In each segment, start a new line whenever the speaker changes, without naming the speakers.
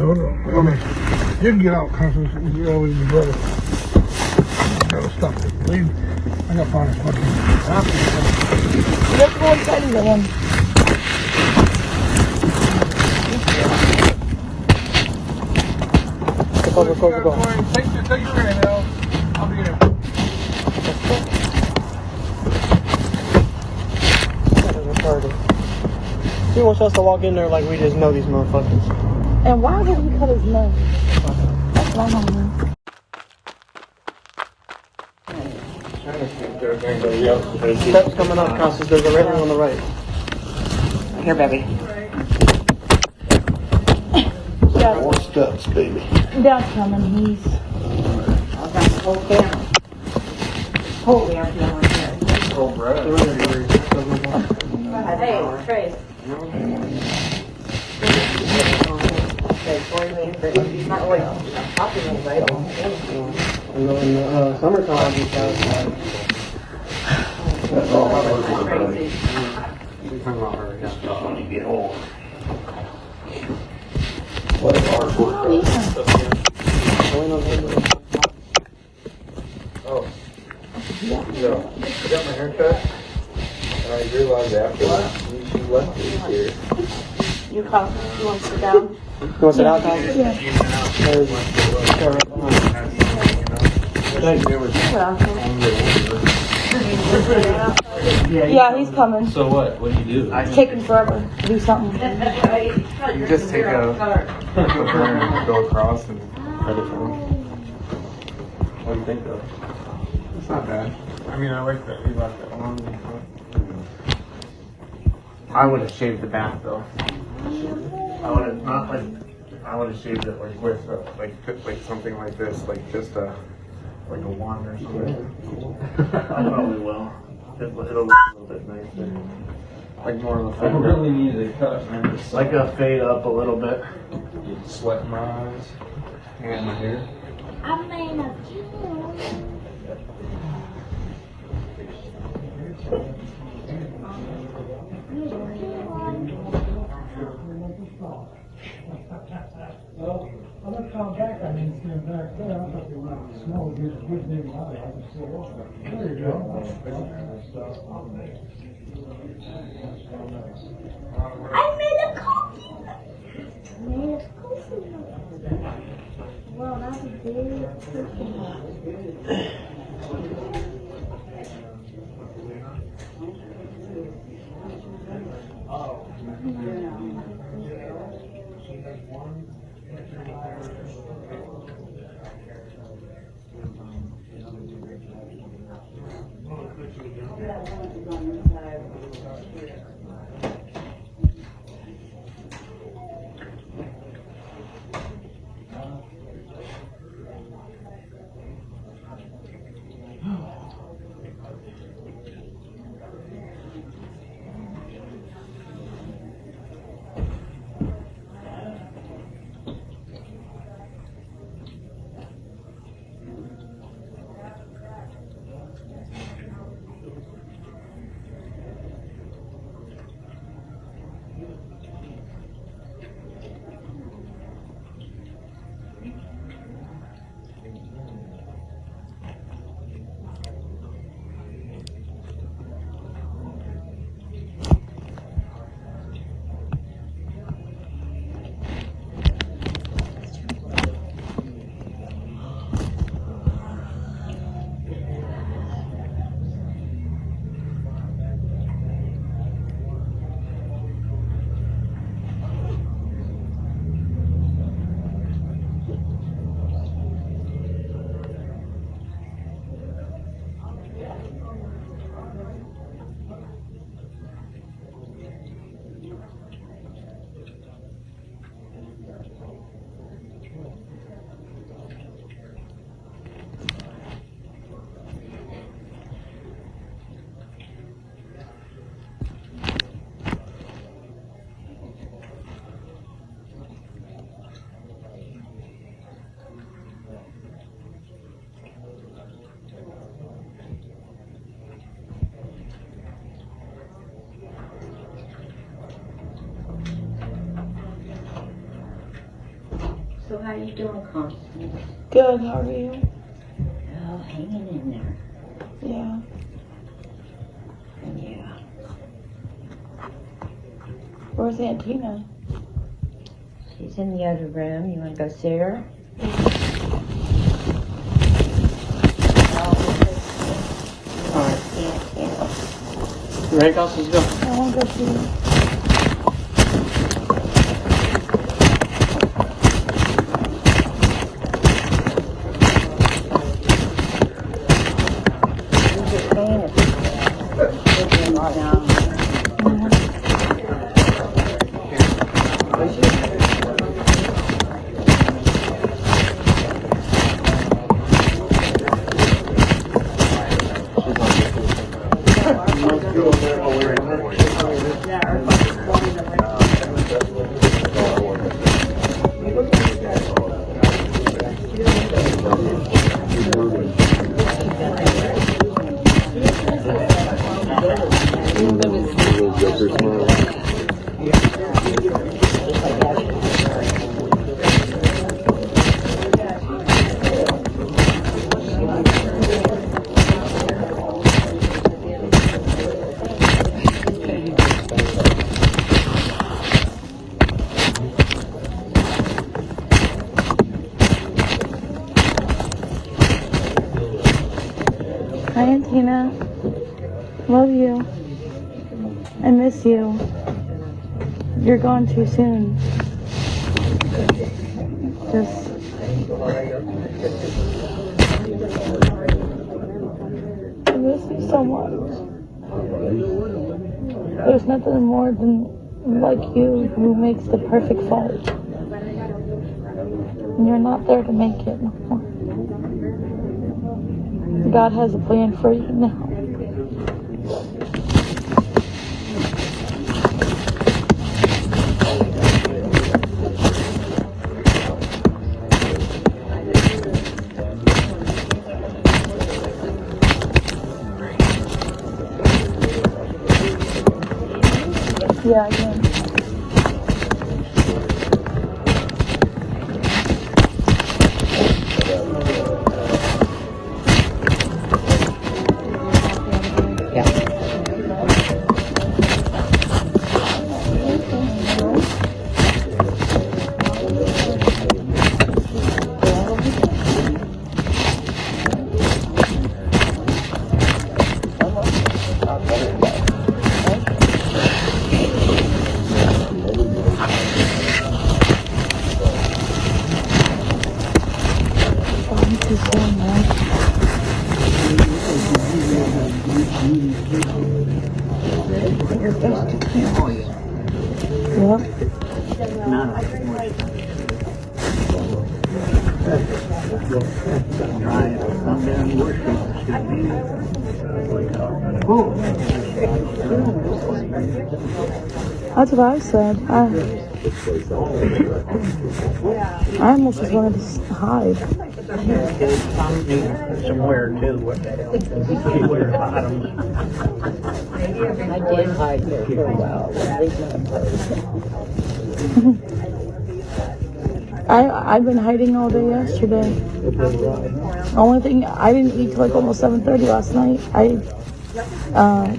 hold on. I mean, you can get out, Constance. You always be brother. Gotta stop this bleeding. I gotta find a fucking.
Let's go inside and get him. Go.
Take your right now. I'll be there.
He wants us to walk in there like we just know these motherfuckers.
And why would he cut his nose? That's what I want to know.
Steps coming up, Constance. There's a railing on the right.
Here, baby.
More steps, baby.
Dad's coming. He's.
I've got the whole family. Whole family on here.
Oh, Brad.
Hey, Trace. He's not really talking anybody.
In the summertime, he's outside.
That's all.
Crazy.
When you get old. What is our work? Oh. Yeah. You got my haircut? And I realized after she left me here.
You come. You want to sit down?
You want to sit out, Constance?
Yeah. Yeah, he's coming.
So what? What do you do?
It's taking forever to do something.
You just take a clipper and go across and cut it from. What do you think though? It's not bad. I mean, I like that you left it long. I would have shaved the back though. I would have not like. I would have shaved it like with like something like this, like just a wand or something. I probably will. It'll look a little bit nicer. Like more of a fade. I really needed a cut.
Like a fade up a little bit.
Sweat in my eyes and my hair.
I made a
Well, I'm gonna come back. I didn't stand back there. I thought they wanted to snow. Good name out. I can see it. There you go.
I made a coffee. Made a coffee. Well, that's a big cookie.
how you doing, Constance?
Good, how are you?
Oh, hanging in there.
Yeah.
Yeah.
Where's Aunt Tina?
She's in the other room. You want to go see her?
Alright.
Yeah.
You ready, Constance? Go.
I want to go see her. Hi, Aunt Tina. Love you. I miss you. You're gone too soon. Just... I miss you so much. There's nothing more than like you who makes the perfect fart. And you're not there to make it no more. God has a plan for you now. Yeah, I can. Thank you so much. Yep. That's what I said. I almost just wanted to hide.
Somewhere too.
I did hide there for a while.
I've been hiding all day yesterday. Only thing, I didn't eat till like almost 7:30 last night. I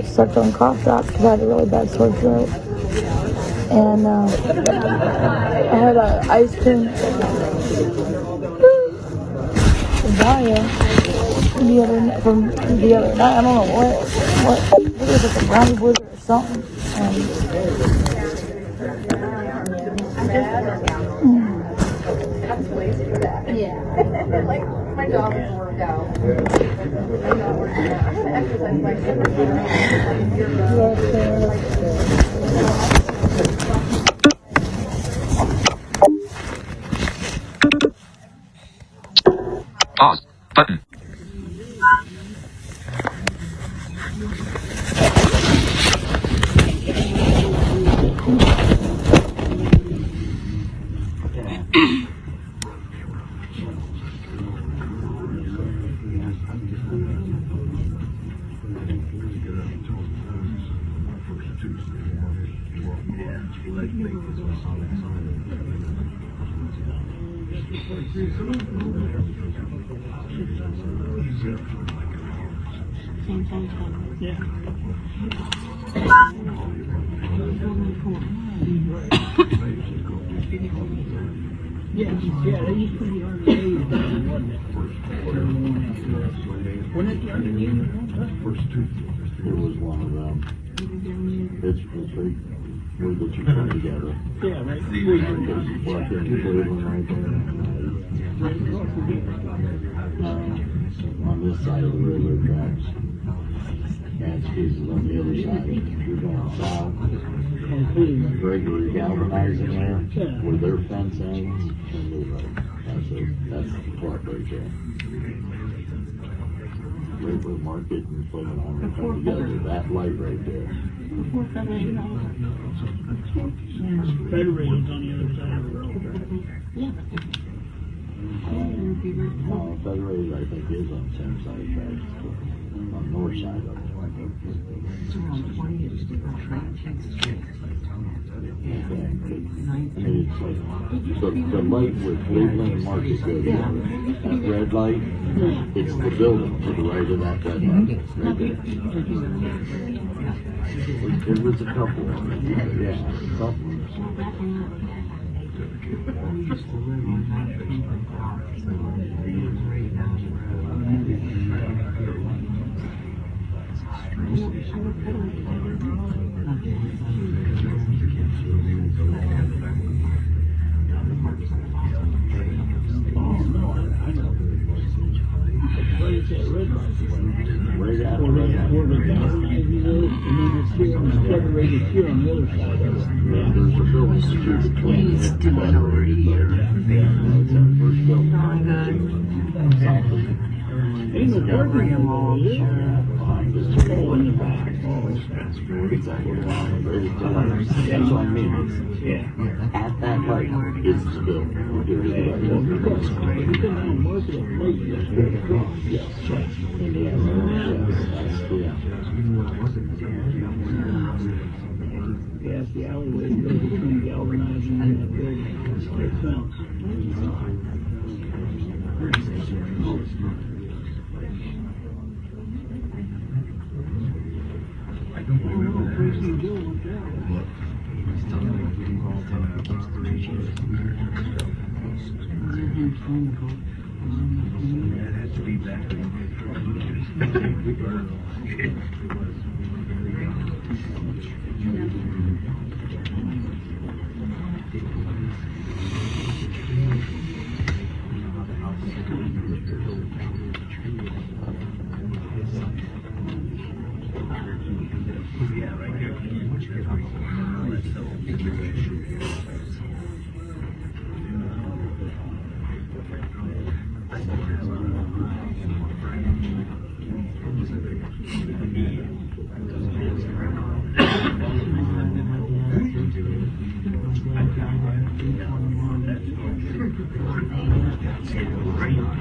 sucked on cough drops because I had a really bad sore throat. And I had an ice cream from the other night. I don't know what I think it was like a brownie blizzard or something.
Like, my job is worked out. I'm not working out. I'm going to exercise my
Pause. Button.
Yeah, they used to be on the wasn't it? When it
First two, it was one of them. It's right where the two come together.
yeah, right.
Walk in Cleveland right there. On this side of the railroad tracks. Gatsby's is on the other side. You're going south. Regular galvanizing there, where their fence ends, and the road. That's the plot right there. Right where Market and Plymouth come together, that light right there.
Federated's on the other side of the road.
Federated, I think, is on the same side of tracks, on the north side of it. So the light where Cleveland and Market go together, that red light, it's the building to the right of that red light, right there. There was a couple of them, yeah, something. Right out of
Where the galvanizing is, and then it's here, and it's federated here on the other side of it.
there's a building here between it and Federated, but it's our first building.
Ain't no parking in there, is there?
Behind us, oh, in the back. Exactly. That's what I mean. It's at that light is the building. We're doing it right
You come down Market and Lake, that's where the cross.
Yes, that's
Yeah, it's the alleyway that goes between galvanizing and that building. It's fence.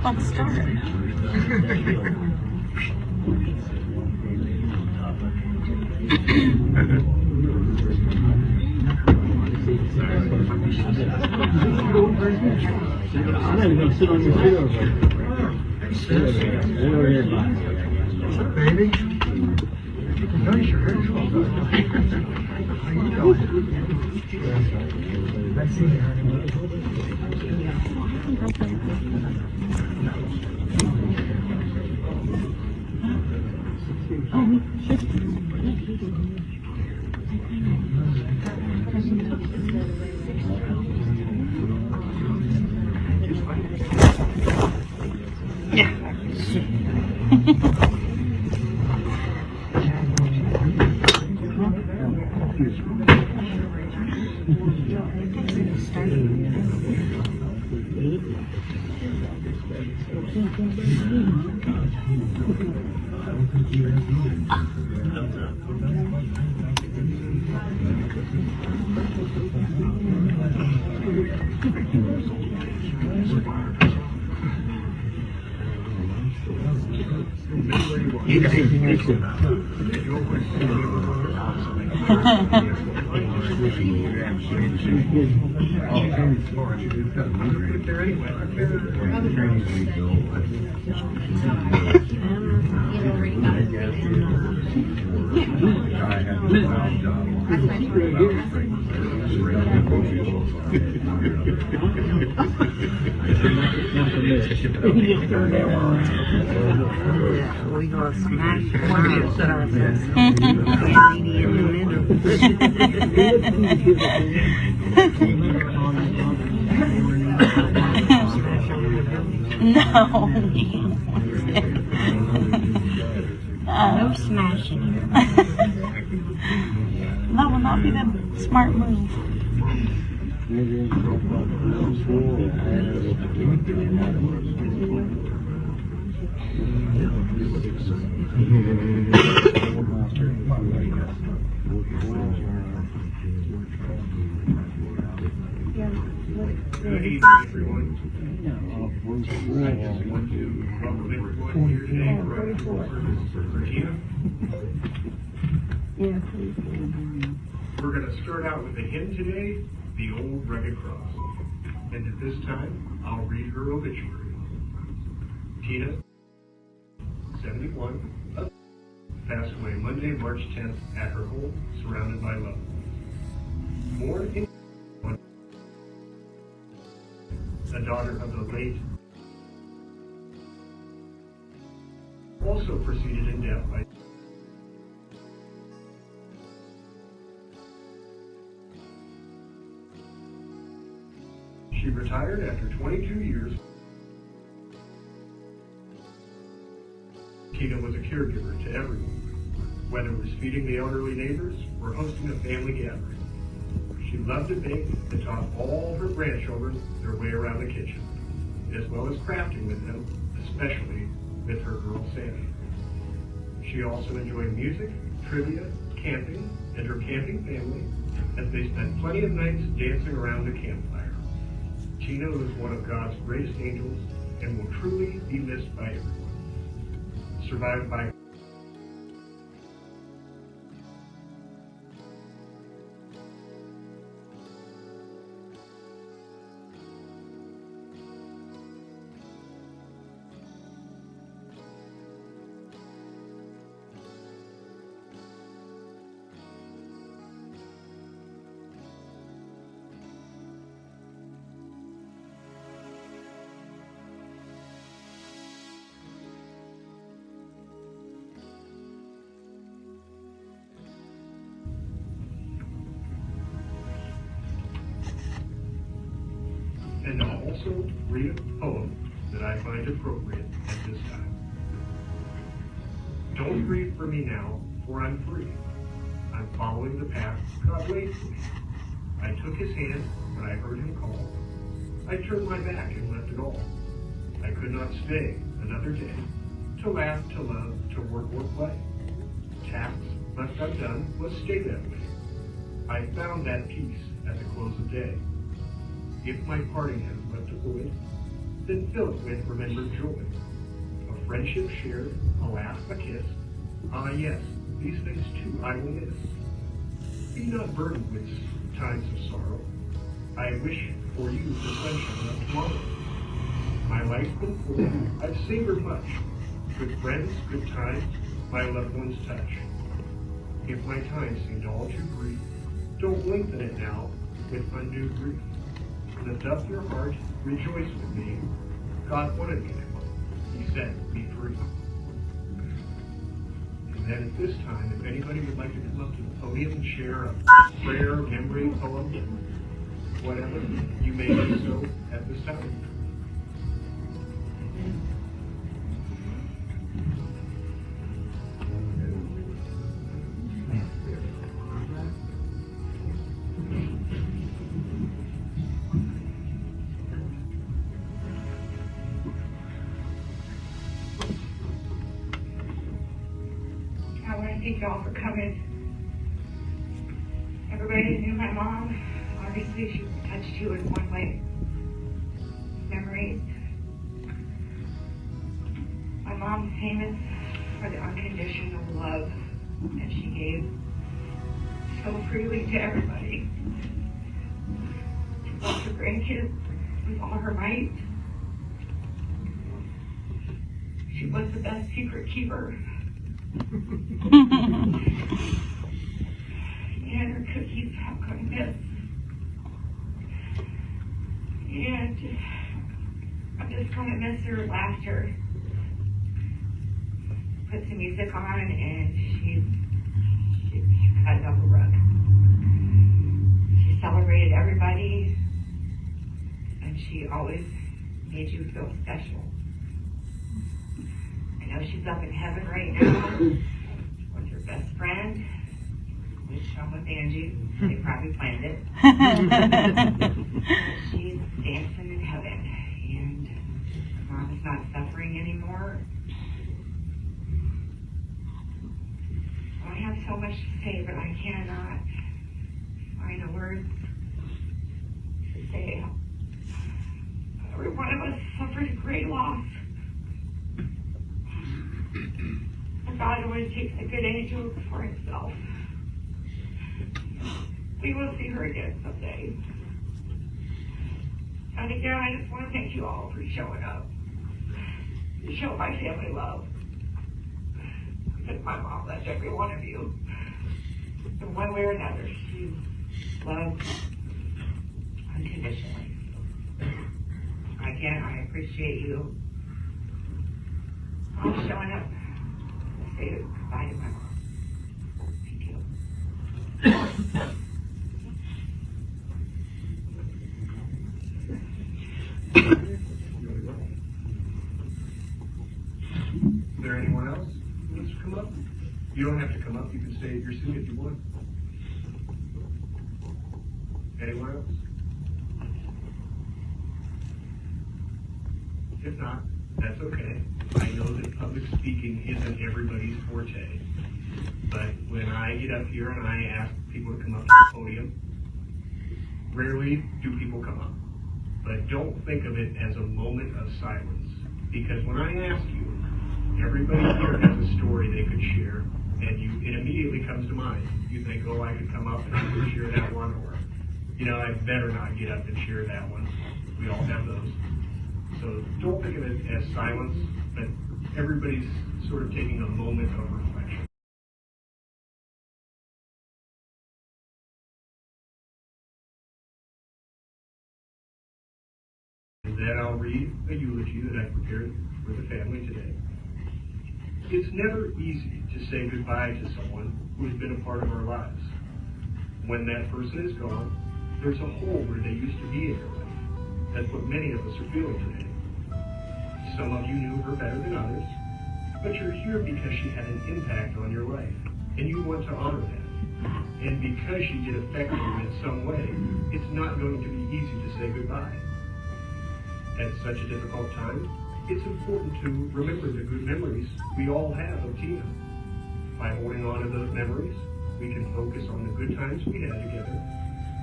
Let's start.
I'm not even gonna sit on your chair.
What's up, baby? Nice, your hair's all done. How you doing? Nice seeing you,
We gonna smash
No.
No smashing.
That will not be the smart move.
Good evening, everyone. I just want to welcome everyone here today for our service for Tina. We're going to start out with a hymn today, The Old Rugged Cross. And at this time, I'll read her obituary. Tina, 71, passed away Monday, March 10th at her home, surrounded by love. Born in a daughter of the late, also preceded in death by she retired after 22 years. Tina was a caregiver to everyone, whether it was feeding the elderly neighbors or hosting a family gathering. She loved to bake and taught all her grandchildren their way around the kitchen, as well as crafting with them, especially with her girl Sammy. She also enjoyed music, trivia, camping, and her camping family, as they spent plenty of nights dancing around the campfire. Tina was one of God's greatest angels and will truly be missed by everyone. Survived by and I'll also read a poem that I find appropriate at this time. Don't grieve for me now, for I'm free. I'm following the path God laid for me. I took his hand when I heard him call. I turned my back and left it all. I could not stay another day, to laugh, to love, to work or play. Tasks left undone must stay that way. I found that peace at the close of day. If my parting has left a void, then fill it with remembered joy. A friendship shared, a laugh, a kiss. Ah yes, these things too I will miss. Be not burdened with times of sorrow. I wish for you the sunshine of tomorrow. My life's been full, I've savored much. Good friends, good times, my loved ones touch. If my time seemed all too brief, don't lengthen it now with undue grief. Lift up your heart, rejoice with me. God wanted me to. He said, be free. And then at this time, if anybody would like to come up to the podium and share a prayer, memory, poem, whatever, you may do so at this time.
Thank y'all for coming. Everybody knew my mom. Obviously, she touched you in one way. Memories. My mom's famous for the unconditional love that she gave so freely to everybody. She loves her grandkids with all her might. She was the best secret keeper. And her cookies have gone miss. And I'm just gonna miss her laughter. Put some music on and she's cut up a rug. She celebrated everybody and she always made you feel special. I know she's up in heaven right now with her best friend. With Sean with Angie. They probably planned it. She's dancing in heaven and Mom is not suffering anymore. I have so much to say, but I cannot find the words to say. Every one of us suffered a great loss. But God always takes a good angel for himself. We will see her again someday. And again, I just want to thank you all for showing up. To show my family love. Because my mom loved every one of you. In one way or another, she loved unconditionally. Again, I appreciate you all showing up to say goodbye to my mom. Thank you.
Is there anyone else who wants to come up? You don't have to come up. You can stay at your seat if you want. Anyone else? If not, that's okay. I know that public speaking isn't everybody's forte. But when I get up here and I ask people to come up to the podium, rarely do people come up. But don't think of it as a moment of silence. Because when I ask you, everybody here has a story they could share, and it immediately comes to mind. You think, oh, I could come up and I could share that one, or, I better not get up and share that one. We all have those. So don't think of it as silence, but everybody's sort of taking a moment of reflection. And then I'll read a eulogy that I prepared for the family today. It's never easy to say goodbye to someone who has been a part of our lives. When that person is gone, there's a hole where they used to be in your life. That's what many of us are feeling today. Some of you knew her better than others, but you're here because she had an impact on your life, and you want to honor that. And because she did affect you in some way, it's not going to be easy to say goodbye. At such a difficult time, it's important to remember the good memories we all have of Tina. By holding on to those memories, we can focus on the good times we had together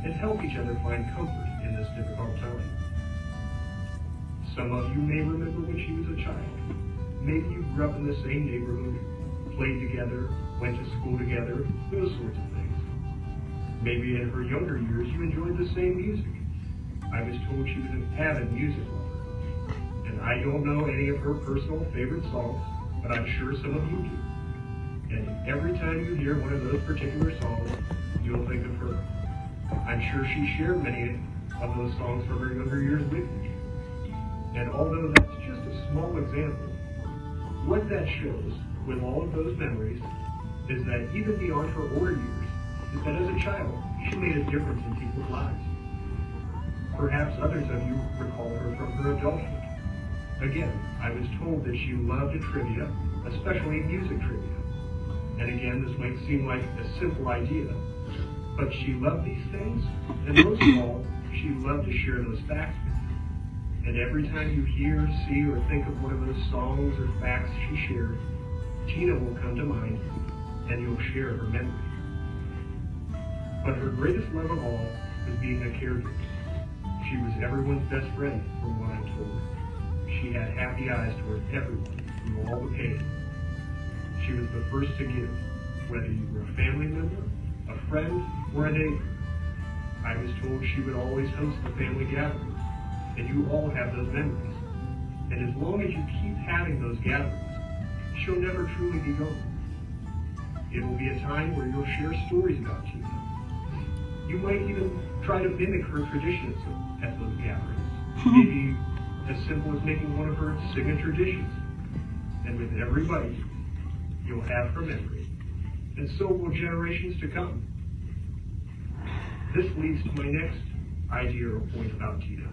and help each other find comfort in this difficult time. Some of you may remember when she was a child. Maybe you grew up in the same neighborhood, played together, went to school together, those sorts of things. Maybe in her younger years you enjoyed the same music. I was told she was an avid music lover. And I don't know any of her personal favorite songs, but I'm sure some of you do. And every time you hear one of those particular songs, you'll think of her. I'm sure she shared many of those songs from her younger years with you. And although that's just a small example, what that shows with all of those memories is that even beyond her older years, is that as a child, she made a difference in people's lives. Perhaps others of you recall her from her adulthood. Again, I was told that she loved trivia, especially music trivia. And again, this might seem like a simple idea, but she loved these things, and most of all, she loved to share those facts with you. And every time you hear, see, or think of one of those songs or facts she shared, Tina will come to mind, and you'll share her memory. But her greatest love of all was being a caregiver. She was everyone's best friend, from what I'm told. She had happy eyes toward everyone through all the pain. She was the first to give, whether you were a family member a friend, or a neighbor. I was told she would always host the family gatherings, and you all have those memories. And as long as you keep having those gatherings, she'll never truly be gone. It will be a time where you'll share stories about Tina. You might even try to mimic her traditions at those gatherings. Maybe as simple as making one of her signature dishes. And with every bite, you'll have her memory. And so will generations to come. This leads to my next idea or point about Tina.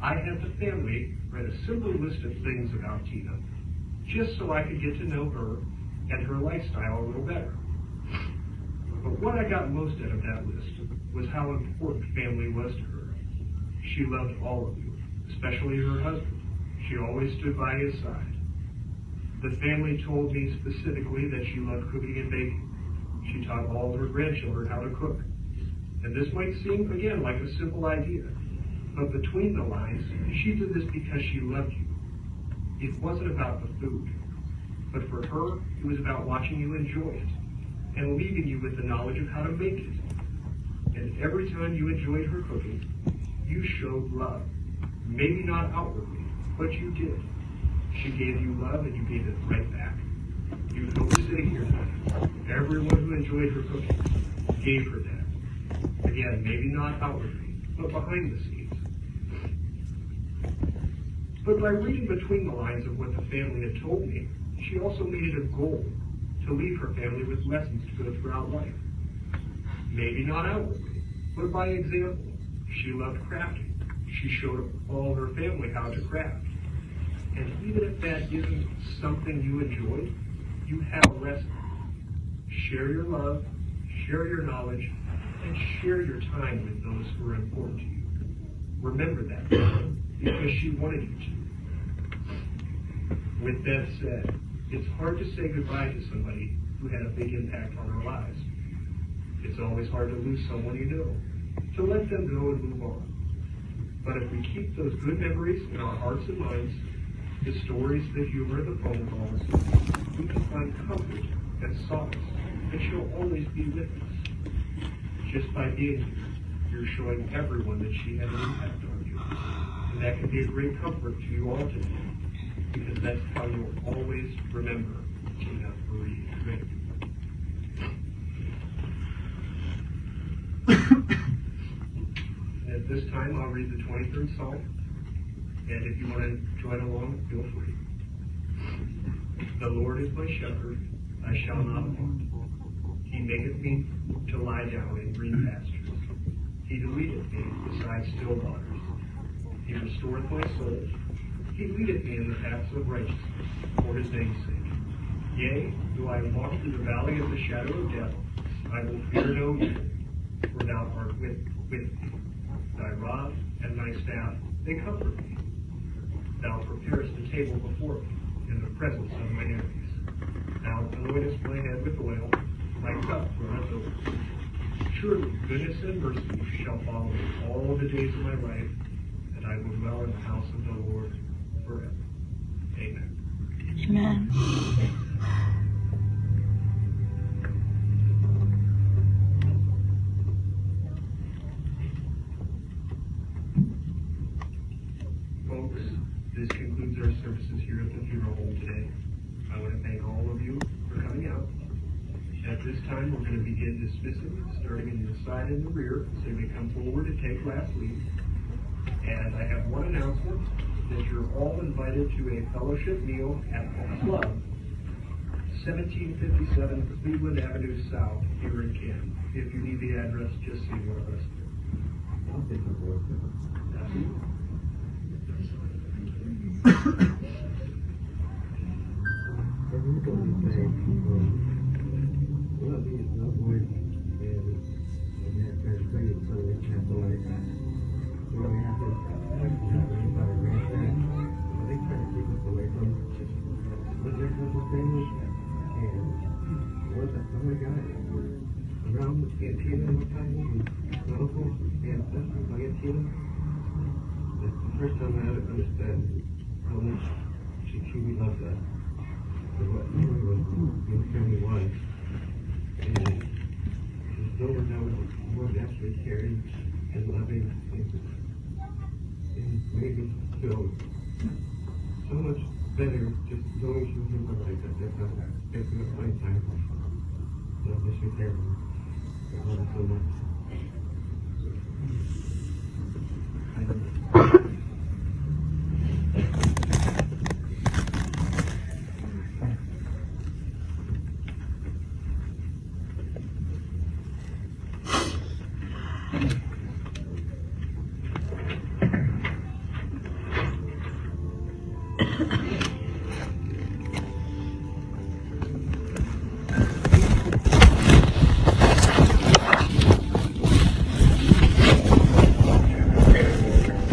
I had the family write a simple list of things about Tina, just so I could get to know her and her lifestyle a little better. But what I got most out of that list was how important family was to her. She loved all of you, especially her husband. She always stood by his side. The family told me specifically that she loved cooking and baking. She taught all of her grandchildren how to cook. And this might seem, again, like a simple idea, but between the lines, she did this because she loved you. It wasn't about the food, but for her, it was about watching you enjoy it and leaving you with the knowledge of how to make it. And every time you enjoyed her cooking, you showed love. Maybe not outwardly, but you did. She gave you love and you gave it right back. You know we're sitting here now. Everyone who enjoyed her cooking gave her that. Again, maybe not outwardly, but behind the scenes. But by reading between the lines of what the family had told me, she also made it a goal to leave her family with lessons to go throughout life. Maybe not outwardly, but by example. She loved crafting. She showed all her family how to craft. And even if that isn't something you enjoy, you have a lesson. Share your love, share your knowledge, and share your time with those who are important to you. Remember that, because she wanted you to. With that said, it's hard to say goodbye to somebody who had a big impact on our lives. It's always hard to lose someone you know, to let them go and move on. But if we keep those good memories in our hearts and minds, the stories, the humor, the phone calls, we can find comfort and solace, and she'll always be with us. Just by being here, you're showing everyone that she had an impact on you. And that can be a great comfort to you all today, because that's how you'll always remember Tina Marie Drake. At this time, I'll read the 23rd Psalm, and if you want to join along, feel free. The Lord is my shepherd, I shall not want. He maketh me to lie down in green pastures. He leadeth me beside still waters. He restoreth my soul. He leadeth me in the paths of righteousness for his name's sake. Yea, though I walk through the valley of the shadow of death, I will fear no evil, for thou art with me. Thy rod and thy staff, they comfort me. Thou preparest the table before me in the presence of my enemies. Thou anointest my head with oil, my cup runneth over. Surely goodness and mercy shall follow me all the days of my life, and I will dwell in the house of the Lord forever. Amen.
Amen.
Folks, this concludes our services here at the funeral home today. I want to thank all of you for coming out. At this time, we're going to begin dismissing, starting in the side and the rear, so you may come forward and take last leave. And I have one announcement, that you're all invited to a fellowship meal at the club, 1757 Cleveland Avenue South, here in Canton. If you need the address, just see one of us.
The first time I understand how much she truly loved us. And what was the family was. And no one knows what actually caring and loving and made me feel so much better just knowing she was in my life at that time. It's not my time. So I miss you terribly. I love you so much.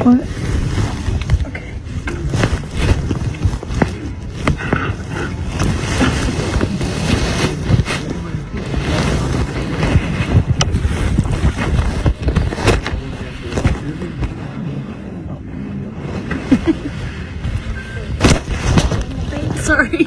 What? Sorry.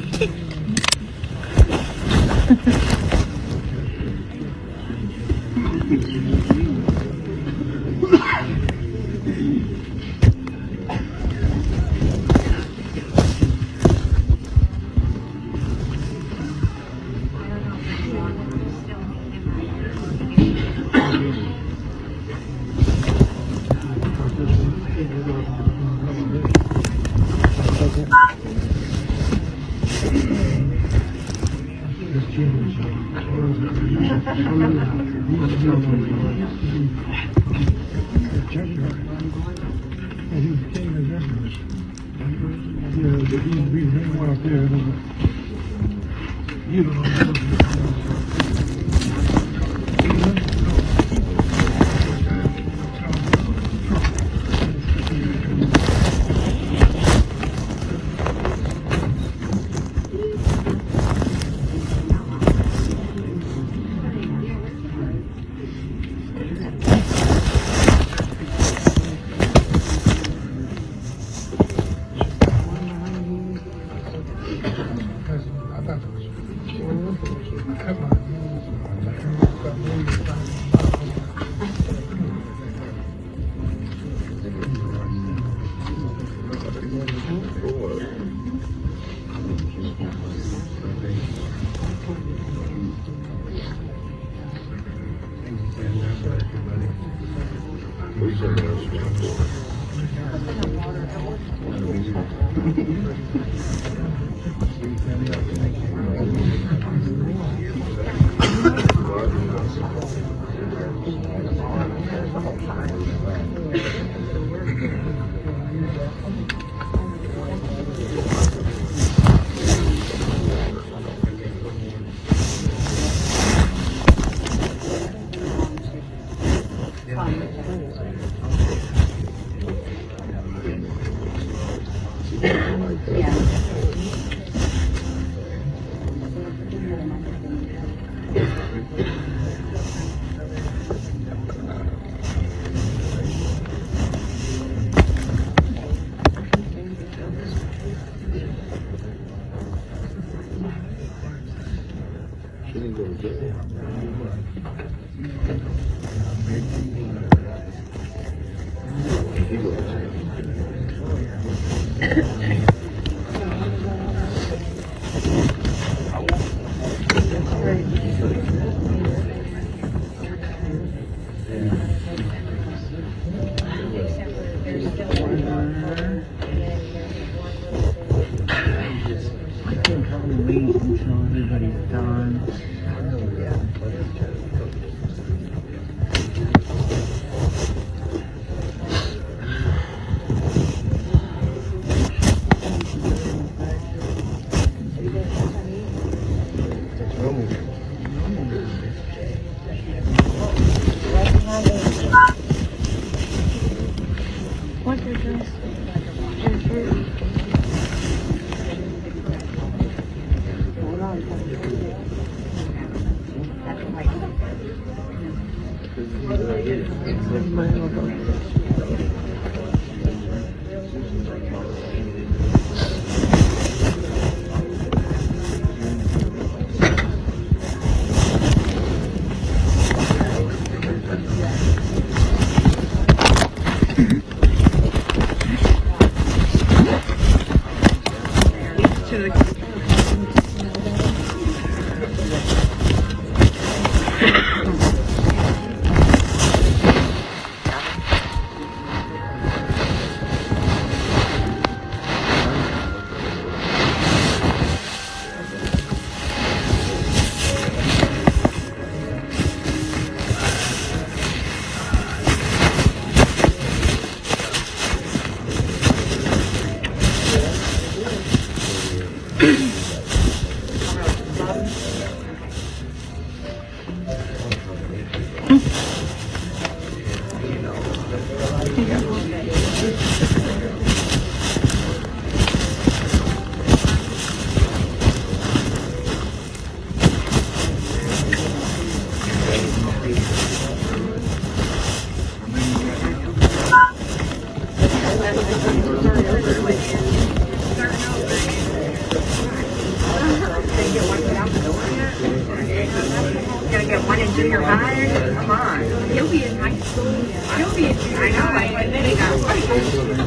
Gonna get one in junior high? Come on. He'll be in high school. He'll be in junior high. I know.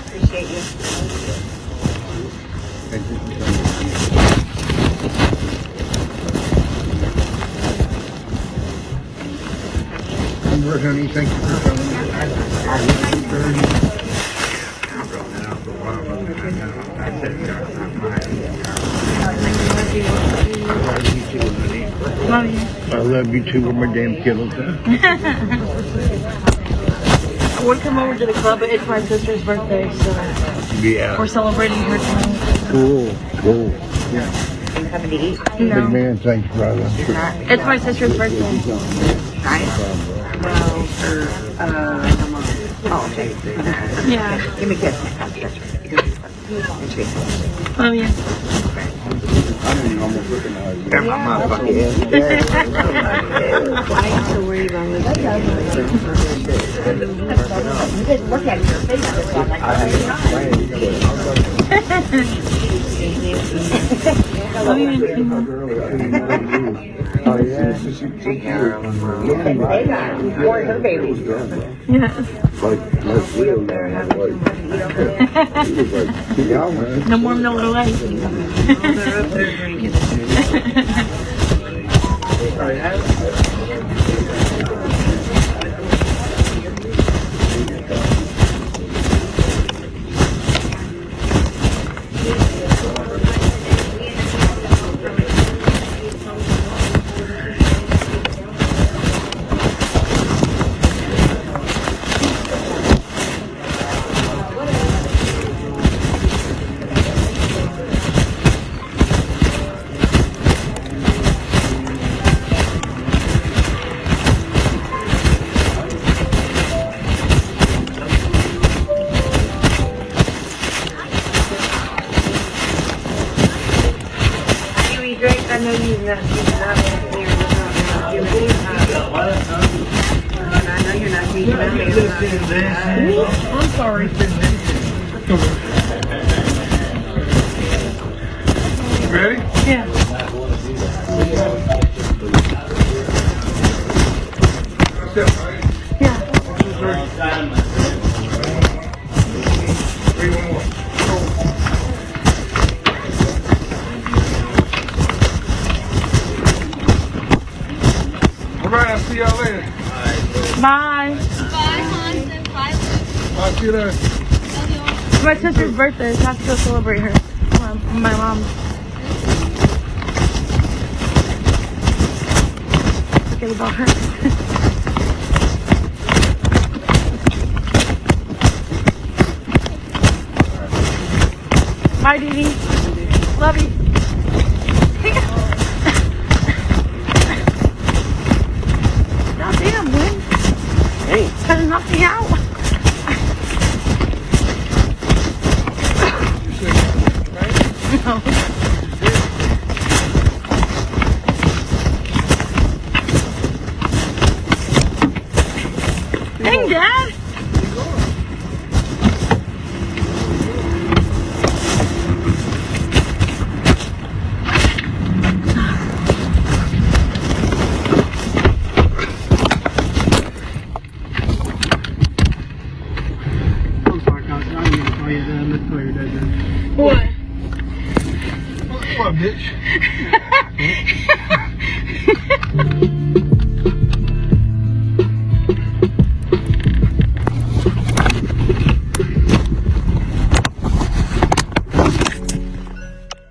Appreciate you.
Honey, thank you for coming.
Love you.
I love you too with my damn kiddos.
I would come over to the club, but it's my sister's birthday, so
Yeah.
we're celebrating her tonight.
Cool. Cool. Yeah.
You coming to eat?
No.
Big man, thanks, brother.
It's my sister's birthday.
Right? Well, oh, okay.
Yeah.
Give me a kiss.
Love you.
That's my motherfucking
I have to worry about it. You just look at your face.
Love you.
Oh, yeah.
Born her baby.
Yeah.
Like Leo,
No more no delay.
They're up there drinking. I know you're not teaching out here. I know you're not teaching out here.
I'm sorry.
Ready?
Yeah. Yeah.
All right, I'll see y'all later.
Bye.
I'll see you later.
It's my sister's birthday, so I have to go celebrate her. My mom. Forget about her. Bye, Dee Dee. Love you.
why your dad did.
What?
Come on, bitch.